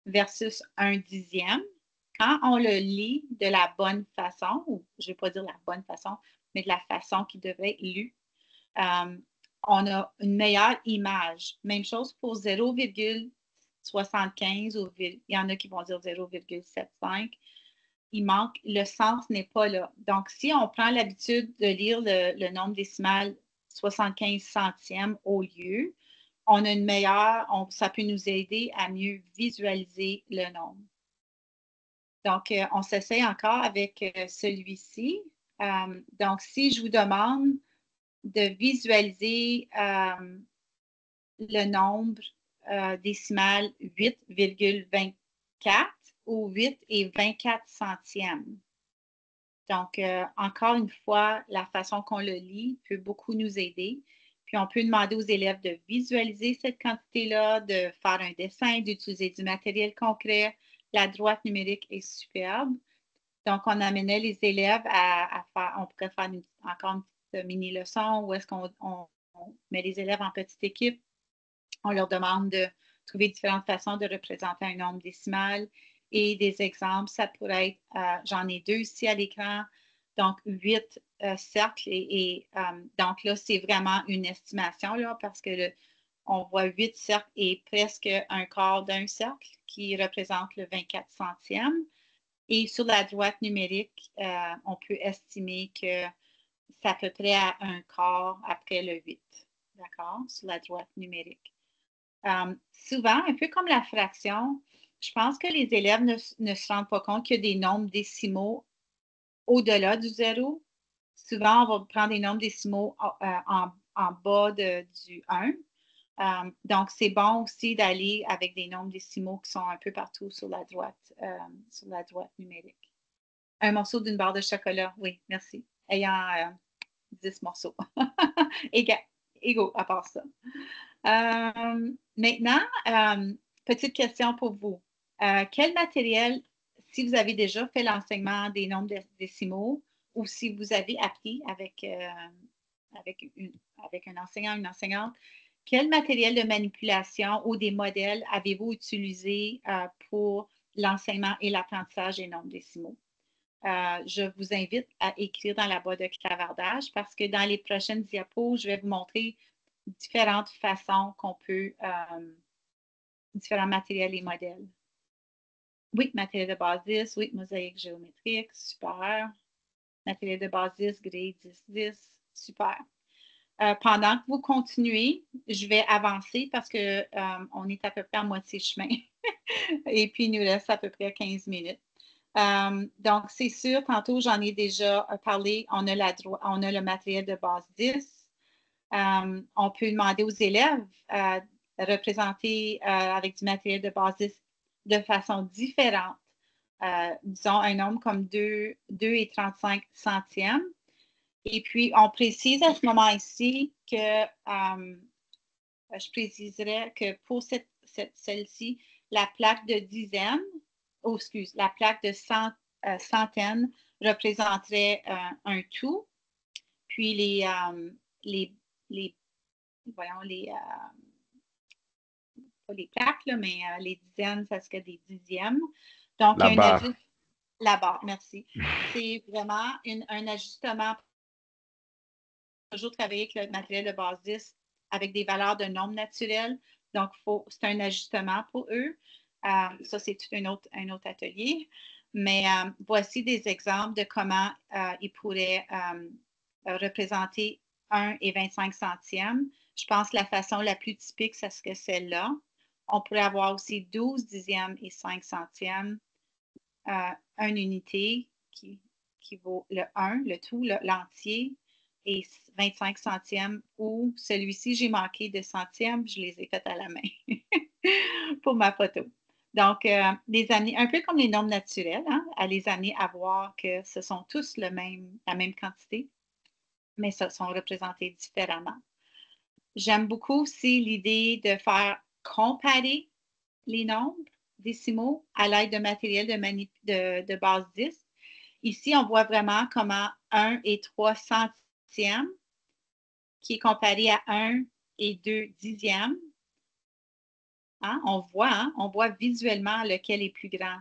versus un dixième, quand on le lit de la bonne façon, ou je ne vais pas dire la bonne façon, mais de la façon qui devrait être lue, on a une meilleure image. Même chose pour 0,75 ou il y en a qui vont dire 0,75. Il manque, le sens n'est pas là. Donc, si on prend l'habitude de lire le nombre décimal 75 centièmes au lieu, on a une meilleure, ça peut nous aider à mieux visualiser le nombre. Donc, on s'essaie encore avec celui-ci. Donc, si je vous demande de visualiser le nombre décimal 8,24 ou 8 et 24 centièmes. Donc, encore une fois, la façon qu'on le lit peut beaucoup nous aider. Puis, on peut demander aux élèves de visualiser cette quantité-là, de faire un dessin, d'utiliser du matériel concret. La droite numérique est superbe. Donc, on amenait les élèves à faire, on pourrait faire encore une petite mini-leçon où est-ce qu'on met les élèves en petite équipe On leur demande de trouver différentes façons de représenter un nombre décimal. Et des exemples, ça pourrait être, j'en ai 2 ici à l'écran, donc 8 cercles. Donc là, c'est vraiment une estimation là, parce que on voit 8 cercles et presque un quart d'un cercle qui représente le 24 centième. Et sur la droite numérique, on peut estimer que c'est à peu près à un quart après le 8. D'accord? Sur la droite numérique. Souvent, un peu comme la fraction, je pense que les élèves ne se rendent pas compte qu'il y a des nombres décimaux au-delà du 0. Souvent, on va prendre des nombres décimaux en bas du 1. Donc, c'est bon aussi d'aller avec des nombres décimaux qui sont un peu partout sur la droite numérique. Un morceau d'une barre de chocolat, oui, merci. Ayant 10 morceaux. Égaux à part ça. Maintenant, petite question pour vous. Quel matériel, si vous avez déjà fait l'enseignement des nombres décimaux ou si vous avez appris avec un enseignant, une enseignante, quel matériel de manipulation ou des modèles avez-vous utilisé pour l'enseignement et l'apprentissage des nombres décimaux? Je vous invite à écrire dans la boîte de clavardage parce que dans les prochaines diapos, je vais vous montrer différentes façons qu'on peut, différents matériels et modèles. Oui, matériel de base 10, oui, mosaïque géométrique, super. Matériel de base 10, grille 10-10, super. Pendant que vous continuez, je vais avancer parce qu'on est à peu près à moitié chemin. Et puis, il nous reste à peu près 15 minutes. Donc, c'est sûr, tantôt, j'en ai déjà parlé, on a le matériel de base 10. On peut demander aux élèves de représenter avec du matériel de base 10 de façon différente. Disons un nombre comme 2 et 35 centièmes. Et puis, on précise à ce moment ici que je préciserai que pour celle-ci, la plaque de dizaine, la plaque de centaine représenterait un tout. Puis pas les plaques, là, mais les dizaines, ça serait des dixièmes. Donc, La barre. La barre, merci. C'est vraiment un ajustement. Toujours travailler avec le matériel de base 10 avec des valeurs de nombres naturels. Donc, c'est un ajustement pour eux. Ça, c'est tout un autre atelier. Mais voici des exemples de comment ils pourraient représenter 1 et 25 centièmes. Je pense que la façon la plus typique, ça serait celle-là. On pourrait avoir aussi 12 dixièmes et 5 centièmes. Une unité qui vaut le 1, le tout, l'entier, et 25 centièmes, ou celui-ci, j'ai manqué de centièmes, je les ai faits à la main pour ma photo. Donc, les amener, un peu comme les nombres naturels, hein, à les amener à voir que ce sont tous la même quantité, mais ça sont représentés différemment. J'aime beaucoup aussi l'idée de faire comparer les nombres décimaux à l'aide de matériel de base 10. Ici, on voit vraiment comment 1 et 3 centièmes qui est comparé à 1 et 2 dixièmes. Hein? On voit visuellement lequel est plus grand.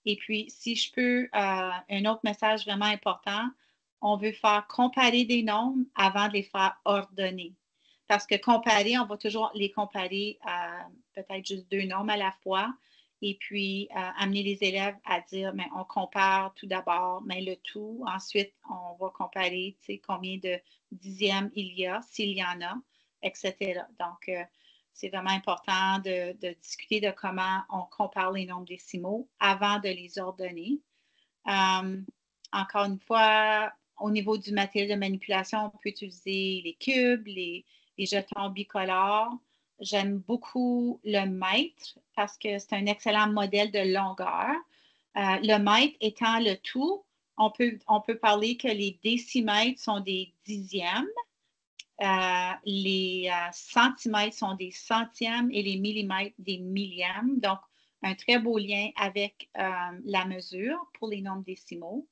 Et puis, si je peux, un autre message vraiment important, on veut faire comparer des nombres avant de les faire ordonner. Parce que comparer, on va toujours les comparer à peut-être juste 2 nombres à la fois. Et puis, amener les élèves à dire, mais on compare tout d'abord, mais le tout. Ensuite, on va comparer, combien de dixièmes il y a, s'il y en a, etc. Donc, c'est vraiment important de discuter de comment on compare les nombres décimaux avant de les ordonner. Encore une fois, au niveau du matériel de manipulation, on peut utiliser les cubes, les jetons bicolores. J'aime beaucoup le mètre parce que c'est un excellent modèle de longueur. Le mètre étant le tout, on peut parler que les décimètres sont des dixièmes. Les centimètres sont des centièmes et les millimètres des millièmes. Donc, un très beau lien avec la mesure pour les nombres décimaux.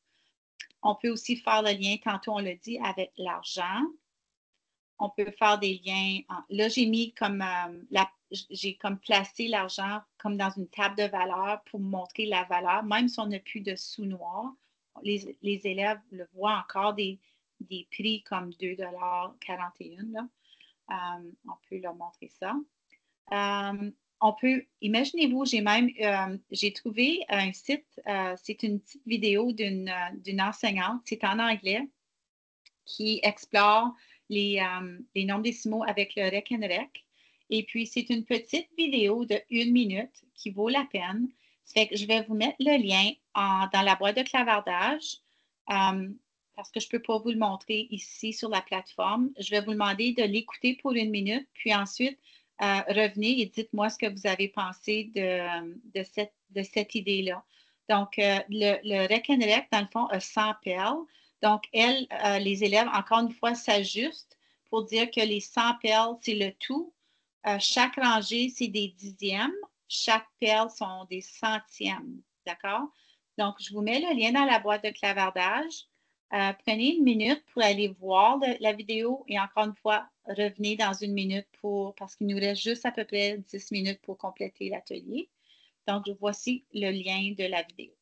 On peut aussi faire le lien, tantôt on l'a dit, avec l'argent. On peut faire des liens. Là, j'ai mis comme j'ai comme placé l'argent comme dans une table de valeur pour montrer la valeur. Même si on n'a plus de sous-noir, les élèves le voient encore des prix comme 2,41 $. On peut leur montrer ça. On peut, imaginez-vous, j'ai trouvé un site, c'est une petite vidéo d'une enseignante, c'est en anglais, qui explore les nombres décimaux avec le rec and rec. Et puis, c'est une petite vidéo de 1 minute qui vaut la peine. Ça fait que je vais vous mettre le lien dans la boîte de clavardage parce que je ne peux pas vous le montrer ici sur la plateforme. Je vais vous demander de l'écouter pour 1 minute, puis ensuite, revenez et dites-moi ce que vous avez pensé de cette idée-là. Donc, le rec and rec, dans le fond, a 100 perles. Donc, les élèves, encore une fois, s'ajustent pour dire que les 100 perles, c'est le tout. Chaque rangée, c'est des dixièmes. Chaque perle sont des centièmes. D'accord? Donc, je vous mets le lien dans la boîte de clavardage. Prenez 1 minute pour aller voir la vidéo et encore une fois, revenez dans 1 minute parce qu'il nous reste juste à peu près 10 minutes pour compléter l'atelier. Donc, voici le lien de la vidéo.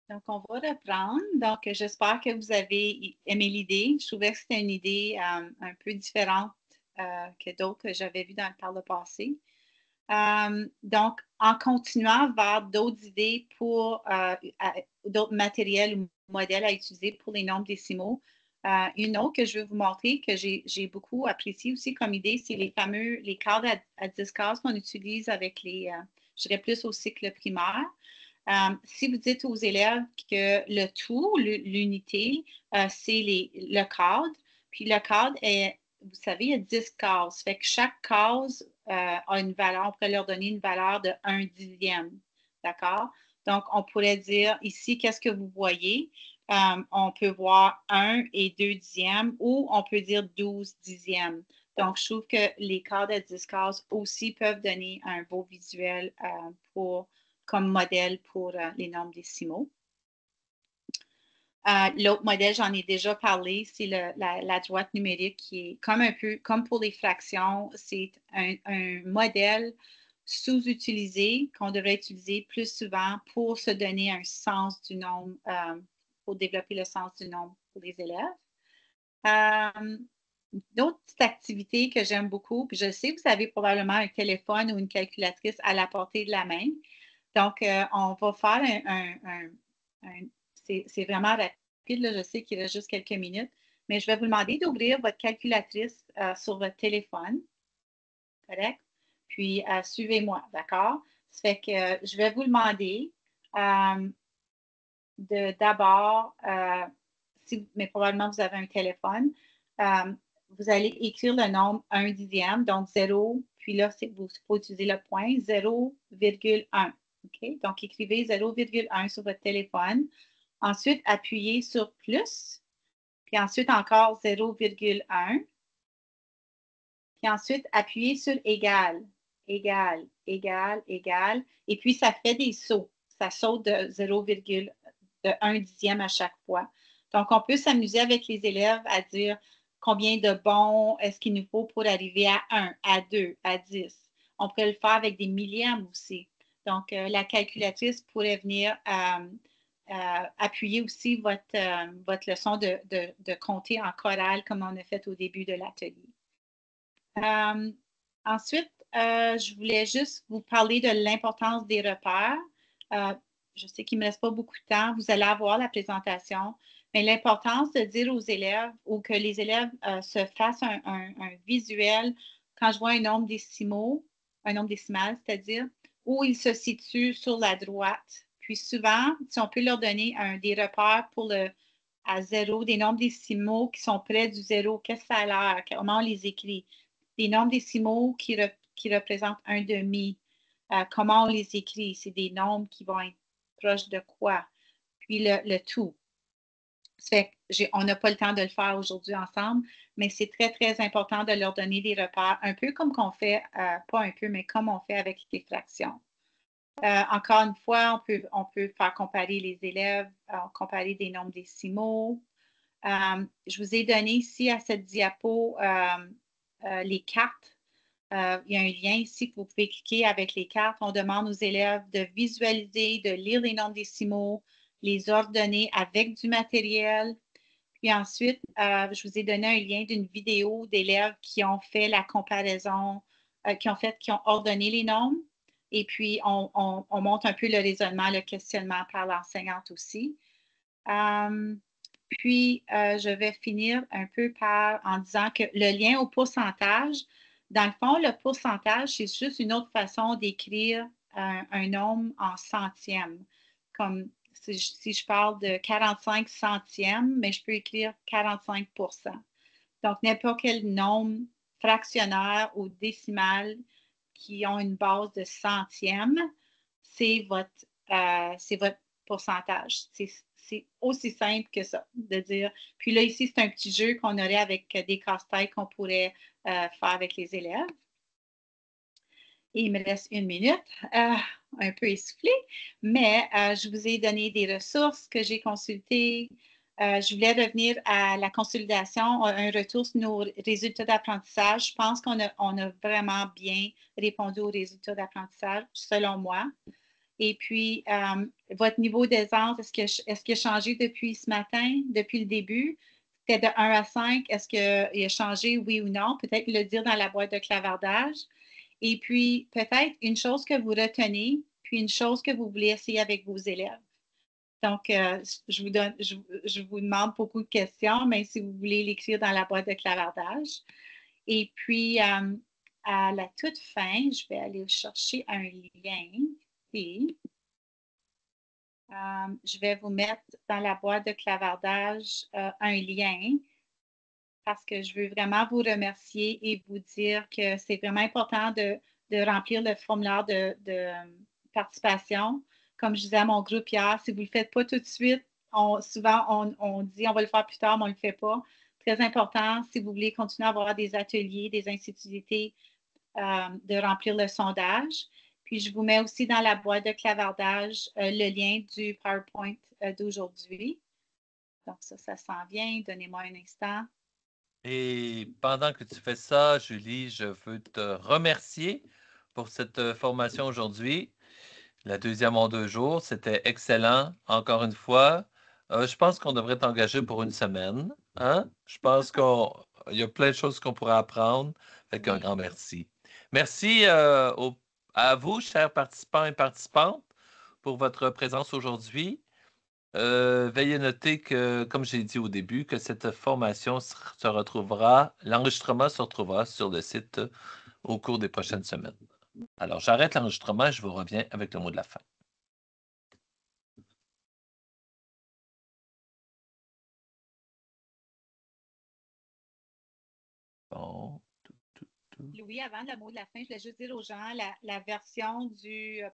Donc, on va reprendre. Donc, j'espère que vous avez aimé l'idée. Je trouvais que c'était une idée un peu différente que d'autres que j'avais vues par le passé. Donc, en continuant vers d'autres idées pour d'autres matériels ou modèles à utiliser pour les nombres décimaux, une autre que je veux vous montrer, que j'ai beaucoup apprécié aussi comme idée, c'est les cadres à 10 cases qu'on utilise avec je dirais plus au cycle primaire. Si vous dites aux élèves que le tout, l'unité, c'est le cadre, puis le cadre est, vous savez, il y a 10 cases. Fait que chaque case a une valeur, on pourrait leur donner une valeur de 1/10. D'accord? Donc, on pourrait dire ici, qu'est-ce que vous voyez? On peut voir 1 et 2 dixièmes ou on peut dire 12 dixièmes. Donc, je trouve que les cadres à 10 cases aussi peuvent donner un beau visuel comme modèle pour les nombres décimaux. L'autre modèle, j'en ai déjà parlé, c'est la droite numérique qui est comme un peu comme pour les fractions. C'est un modèle sous-utilisé qu'on devrait utiliser plus souvent pour se donner un sens du nombre, pour développer le sens du nombre pour les élèves. D'autres petites activités que j'aime beaucoup, puis je sais que vous avez probablement un téléphone ou une calculatrice à la portée de la main. Donc, on va faire c'est vraiment rapide. Là, je sais qu'il reste juste quelques minutes, mais je vais vous demander d'ouvrir votre calculatrice sur votre téléphone. Correct? Puis, suivez-moi, d'accord? Ça fait que je vais vous demander d'abord, mais probablement vous avez un téléphone, vous allez écrire le nombre 1 dixième, donc 0, puis là, vous pouvez utiliser le point 0,1. OK? Donc, écrivez 0,1 sur votre téléphone. Ensuite, appuyez sur plus, puis ensuite encore 0,1. Puis ensuite, appuyez sur égal, égal, égal, égal. Et puis, ça fait des sauts. Ça saute de 0,1 dixième à chaque fois. Donc, on peut s'amuser avec les élèves à dire combien de bons est-ce qu'il nous faut pour arriver à 1, à 2, à 10. On pourrait le faire avec des millièmes aussi. Donc, la calculatrice pourrait venir appuyer aussi votre leçon de compter en chorale comme on a fait au début de l'atelier. Ensuite, je voulais juste vous parler de l'importance des repères. Je sais qu'il ne me reste pas beaucoup de temps. Vous allez avoir la présentation. Mais l'importance de dire aux élèves ou que les élèves se fassent un visuel quand je vois un nombre décimal, c'est-à-dire où il se situe sur la droite. Puis souvent, si on peut leur donner des repères à 0, des nombres décimaux qui sont près du 0, qu'est-ce que ça a l'air? Comment on les écrit? Des nombres décimaux qui représentent un demi. Comment on les écrit? C'est des nombres qui vont être proches de quoi? Puis le tout. Ça fait on n'a pas le temps de le faire aujourd'hui ensemble, mais c'est très, très important de leur donner des repères, un peu comme qu'on fait, pas un peu, mais comme on fait avec les fractions. Encore une fois, on peut faire comparer les élèves, comparer des nombres décimaux. Je vous ai donné ici à cette diapo les cartes. Il y a un lien ici que vous pouvez cliquer avec les cartes. On demande aux élèves de visualiser, de lire les nombres décimaux, les ordonner avec du matériel. Puis ensuite, je vous ai donné un lien d'une vidéo d'élèves qui ont fait la comparaison, qui ont ordonné les nombres. Et puis, on montre un peu le raisonnement, le questionnement par l'enseignante aussi. Puis, je vais finir un peu en disant que le lien au pourcentage, dans le fond, le pourcentage, c'est juste une autre façon d'écrire un nombre en centièmes. Comme si je parle de 45 centièmes, mais je peux écrire 45 %. Donc, n'importe quel nombre fractionnaire ou décimal qui ont une base de centièmes, c'est votre pourcentage. C'est aussi simple que ça, de dire. Puis là, ici, c'est un petit jeu qu'on aurait avec des casse-têtes qu'on pourrait faire avec les élèves. Et il me reste 1 minute, un peu essoufflée, mais je vous ai donné des ressources que j'ai consultées. Je voulais revenir à la consolidation, un retour sur nos résultats d'apprentissage. Je pense qu'on a vraiment bien répondu aux résultats d'apprentissage, selon moi. Et puis, votre niveau d'aisance, est-ce qu'il a changé depuis ce matin, depuis le début? C'était de 1 à 5. Est-ce qu'il a changé, oui ou non? Peut-être le dire dans la boîte de clavardage. Et puis, peut-être une chose que vous retenez, puis une chose que vous voulez essayer avec vos élèves. Donc, je vous demande beaucoup de questions, mais si vous voulez l'écrire dans la boîte de clavardage. Et puis, à la toute fin, je vais aller chercher un lien ici. Je vais vous mettre dans la boîte de clavardage un lien parce que je veux vraiment vous remercier et vous dire que c'est vraiment important de remplir le formulaire de participation. Comme je disais à mon groupe hier, si vous ne le faites pas tout de suite, souvent on dit on va le faire plus tard, mais on ne le fait pas. Très important, si vous voulez continuer à avoir des ateliers, des instituts de remplir le sondage. Puis, je vous mets aussi dans la boîte de clavardage le lien du PowerPoint d'aujourd'hui. Donc, ça s'en vient. Donnez-moi un instant. Et pendant que tu fais ça, Julie, je veux te remercier pour cette formation aujourd'hui. La deuxième en 2 jours, c'était excellent. Encore une fois, je pense qu'on devrait t'engager pour une semaine. Hein? Je pense qu'il y a plein de choses qu'on pourrait apprendre. Fait qu'un grand merci. Merci à vous, chers participants et participantes, pour votre présence aujourd'hui. Veuillez noter que, comme j'ai dit au début, que cette formation l'enregistrement se retrouvera sur le site au cours des prochaines semaines. Alors, j'arrête l'enregistrement et je vous reviens avec le mot de la fin. Bon. Louis, avant le mot de la fin, je voulais juste dire aux gens, la version du